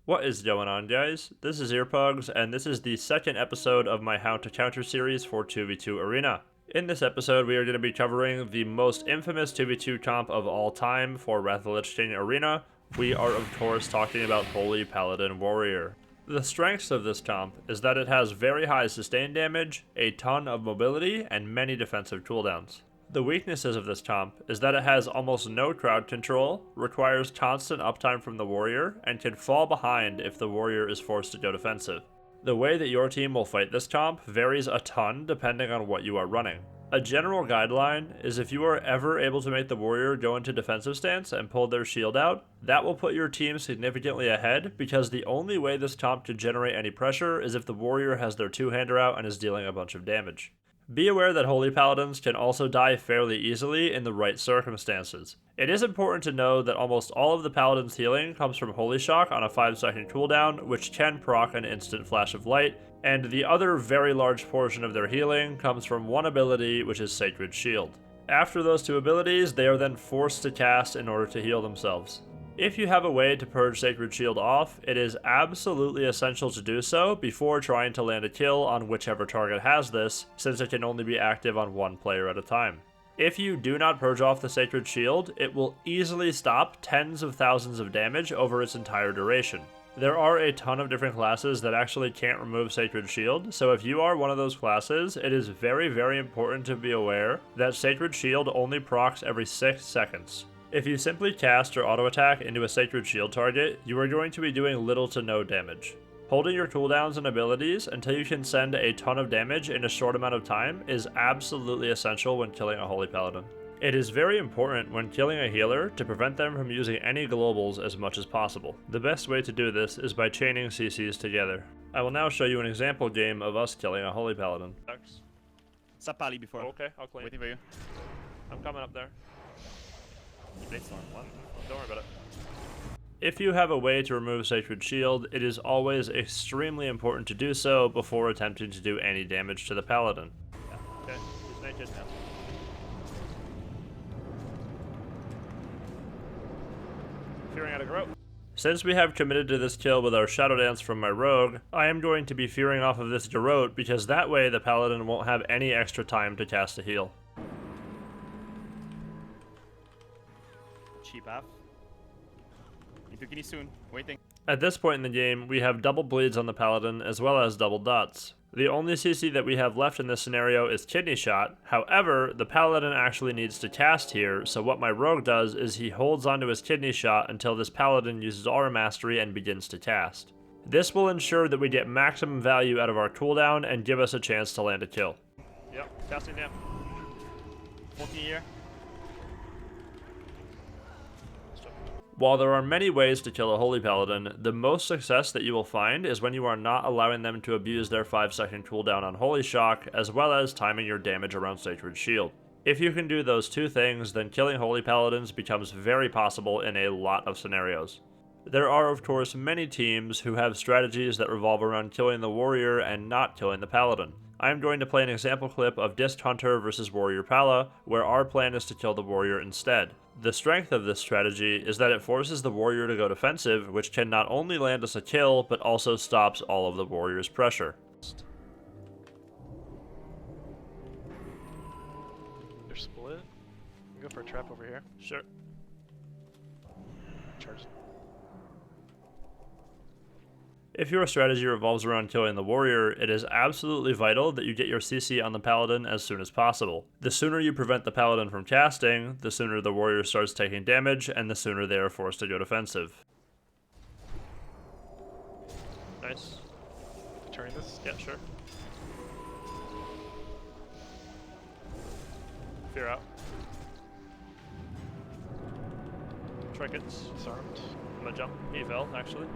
What is going on, guys? This is Earpugs, and this is the second episode of my How to Counter series for 2v2 Arena. In this episode, we are going to be covering the most infamous 2v2 comp of all time for Wrath of the Lich King Arena. We are, of course, talking about Holy Paladin Warrior. The strengths of this comp is that it has very high sustain damage, a ton of mobility, and many defensive cooldowns. The weaknesses of this comp is that it has almost no crowd control, requires constant uptime from the warrior, and can fall behind if the warrior is forced to go defensive. The way that your team will fight this comp varies a ton depending on what you are running. A general guideline is if you are ever able to make the warrior go into defensive stance and pull their shield out, that will put your team significantly ahead because the only way this comp can generate any pressure is if the warrior has their two-hander out and is dealing a bunch of damage. Be aware that Holy Paladins can also die fairly easily in the right circumstances. It is important to know that almost all of the Paladin's healing comes from Holy Shock on a 5-second cooldown, which can proc an instant flash of light, and the other very large portion of their healing comes from one ability, which is Sacred Shield. After those two abilities, they are then forced to cast in order to heal themselves. If you have a way to purge Sacred Shield off, it is absolutely essential to do so before trying to land a kill on whichever target has this, since it can only be active on one player at a time. If you do not purge off the Sacred Shield, it will easily stop tens of thousands of damage over its entire duration. There are a ton of different classes that actually can't remove Sacred Shield, so if you are one of those classes, it is very important to be aware that Sacred Shield only procs every 6 seconds. If you simply cast or auto-attack into a Sacred Shield target, you are going to be doing little to no damage. Holding your cooldowns and abilities until you can send a ton of damage in a short amount of time is absolutely essential when killing a Holy Paladin. It is very important when killing a healer to prevent them from using any globals as much as possible. The best way to do this is by chaining CCs together. I will now show you an example game of us killing a Holy Paladin. Sub Pali before. Okay, I'll clean. Waiting for you. I'm coming up there. Blitz on one. Don't worry about it. If you have a way to remove Sacred Shield, it is always extremely important to do so before attempting to do any damage to the Paladin. Yeah. Okay, he's naked now. Fearing out a Garrote. Since we have committed to this kill with our Shadow Dance from my rogue, I am going to be fearing off of this Garrote because that way the Paladin won't have any extra time to cast a heal. Cheap half. Into Guinea soon. Waiting. At this point in the game, we have double bleeds on the Paladin as well as double dots. The only CC that we have left in this scenario is Kidney Shot. However, the Paladin actually needs to cast here, so what my rogue does is he holds onto his Kidney Shot until this Paladin uses Aura Mastery and begins to cast. This will ensure that we get maximum value out of our cooldown and give us a chance to land a kill. Yep, casting down. 14 here. While there are many ways to kill a Holy Paladin, the most success that you will find is when you are not allowing them to abuse their 5-second cooldown on Holy Shock, as well as timing your damage around Sacred Shield. If you can do those two things, then killing Holy Paladins becomes very possible in a lot of scenarios. There are, of course, many teams who have strategies that revolve around killing the Warrior and not killing the Paladin. I am going to play an example clip of Disc Hunter versus Warrior Hpala, where our plan is to kill the Warrior instead. The strength of this strategy is that it forces the Warrior to go defensive, which can not only land us a kill, but also stops all of the Warrior's pressure. They're split. Go for a trap over here. Sure. Charge. If your strategy revolves around killing the warrior, it is absolutely vital that you get your CC on the Paladin as soon as possible. The sooner you prevent the Paladin from casting, the sooner the warrior starts taking damage, and the sooner they are forced to go defensive. Nice. Turning this? Yeah, sure. Fear out. Trinkets. Disarmed. I'm gonna jump. He fell, actually.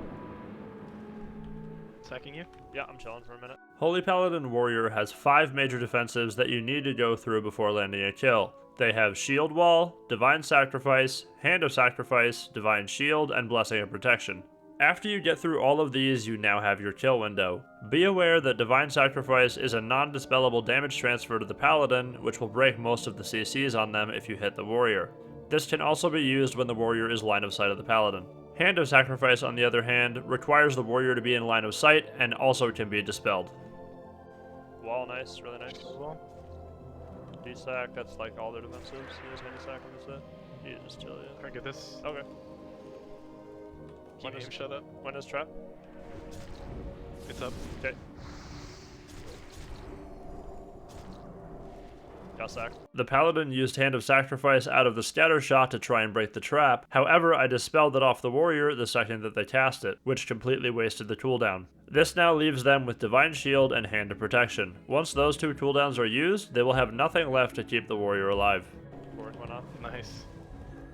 Attacking you? Yeah, I'm chilling for a minute. Holy Paladin Warrior has 5 major defensives that you need to go through before landing a kill. They have Shield Wall, Divine Sacrifice, Hand of Sacrifice, Divine Shield, and Blessing of Protection. After you get through all of these, you now have your kill window. Be aware that Divine Sacrifice is a non-dispellable damage transfer to the Paladin, which will break most of the CCs on them if you hit the Warrior. This can also be used when the Warrior is line of sight of the Paladin. Hand of Sacrifice, on the other hand, requires the warrior to be in line of sight and also can be dispelled. Wall, nice, really nice. Well, D-sack, that's like all their defensives. He has hand sack on this set. You just chill, yeah. try to get this. Okay. Keep him shut up. When is trap? It's up. Okay. Got sacked. The Paladin used Hand of Sacrifice out of the scatter shot to try and break the trap, however I dispelled it off the warrior the second that they cast it, which completely wasted the cooldown. This now leaves them with Divine Shield and Hand of Protection. Once those two cooldowns are used, they will have nothing left to keep the warrior alive. Forward went off. Nice.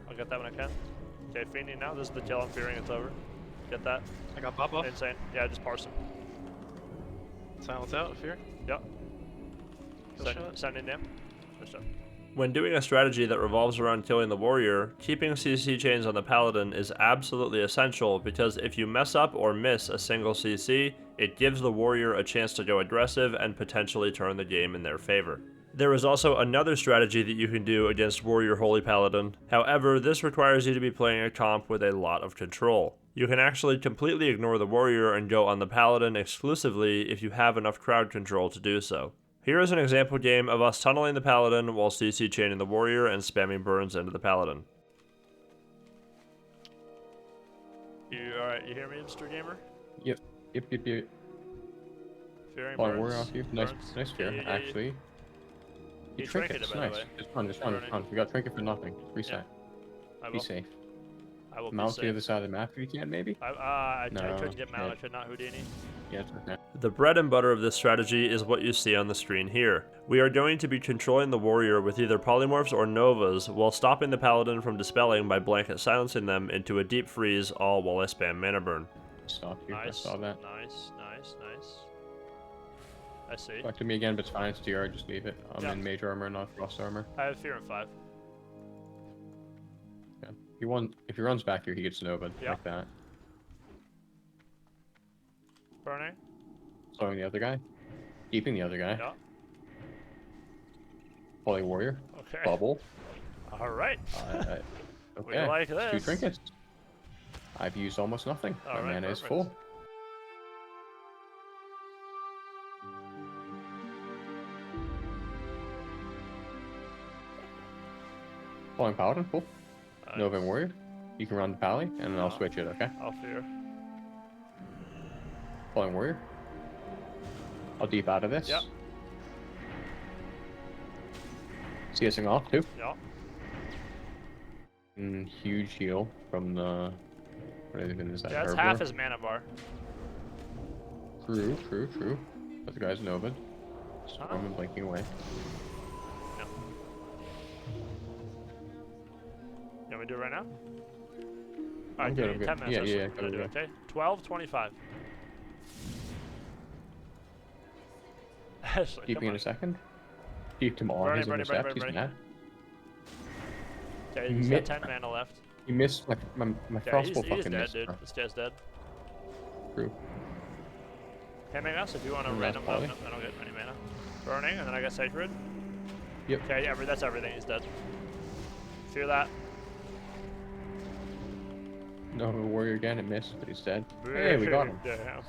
I'll get that when I can. Okay, Fiending now. This is the kill. I'm fearing it's over. Get that. I got pop off. Insane. Yeah, just parse him. Silence out, fear. Yep. Kill shot. Send in them. When doing a strategy that revolves around killing the warrior, keeping CC chains on the Paladin is absolutely essential because if you mess up or miss a single CC, it gives the warrior a chance to go aggressive and potentially turn the game in their favor. There is also another strategy that you can do against Warrior Holy Paladin. However, this requires you to be playing a comp with a lot of control. You can actually completely ignore the warrior and go on the Paladin exclusively if you have enough crowd control to do so. Here is an example game of us tunneling the Paladin while CC chaining the warrior and spamming burns into the Paladin. You alright? You hear me, Mr. Gamer? Yep. Fearing Oh, burns. warrior off you. Nice, Burns. nice fear, Yeah. actually. He Trinkets, trinketed, by the nice. way. Just run, Burning. run. We got trinket for nothing. Reset. I will. Be safe. I will Mouse be to the safe. other side of the map if you can, maybe? I No, couldn't get mount. yeah. I could not Houdini. Yeah, it's okay. The bread and butter of this strategy is what you see on the screen here. We are going to be controlling the warrior with either polymorphs or novas while stopping the Paladin from dispelling by blanket silencing them into a deep freeze, all while I spam mana burn. Stop you. I Nice. saw that. Nice. I see. Back to me again, but it's fine. It's DR. Just leave it. I'm Yeah. in major armor, not frost armor. I have fear in 5. Yeah. If he runs back here, he gets Nova Yeah. like that. Burning. Slowing the other guy. Keeping the other guy. Yeah. Holy warrior. Okay. Bubble. Alright. Okay. We like 2 this. trinkets. I've used almost nothing. My Alright, mana is perfect. full. Falling Paladin, full. Nice. Nova and Warrior. You can run the Pally, and then I'll Yeah. switch it, okay? I'll fear. Falling Warrior. I'll deep out of this. Yep. CSing off, too. Yeah. Huge heal from the... What even is that? Yeah, that's Herbivore? half his mana bar. True. But the guy's Nova. Huh? Storm and blinking away. No. You want me to do it right now? I'm Alright, good, give I'm me good. 10 minutes. Yeah, I'll do go. it, okay? 12:25. Ashley, Keeping come in on. a second. Keep him on Burning, his burning, intercept. burning, He's burning. mad. Okay, he's got 10 mana left. He missed my Yeah, crossbow he's fucking dead, missed. dude. bro. This guy's dead. True. Hand us if you want a That's random. Oh, Polly. no, I don't get any mana. Burning, and then I got Sacred. Yep. Okay, yeah, that's everything. He's dead. Fear that. Nova warrior again. It missed, but he's dead. Hey, we got him. Yeah.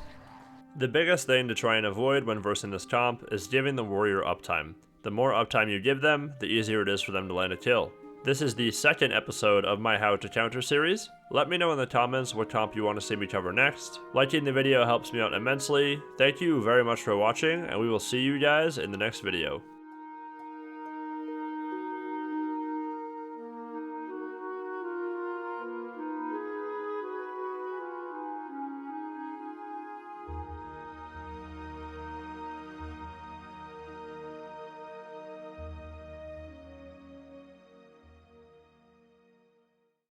The biggest thing to try and avoid when versing this comp is giving the warrior uptime. The more uptime you give them, the easier it is for them to land a kill. This is the second episode of my How to Counter series. Let me know in the comments what comp you want to see me cover next. Liking the video helps me out immensely. Thank you very much for watching, and we will see you guys in the next video.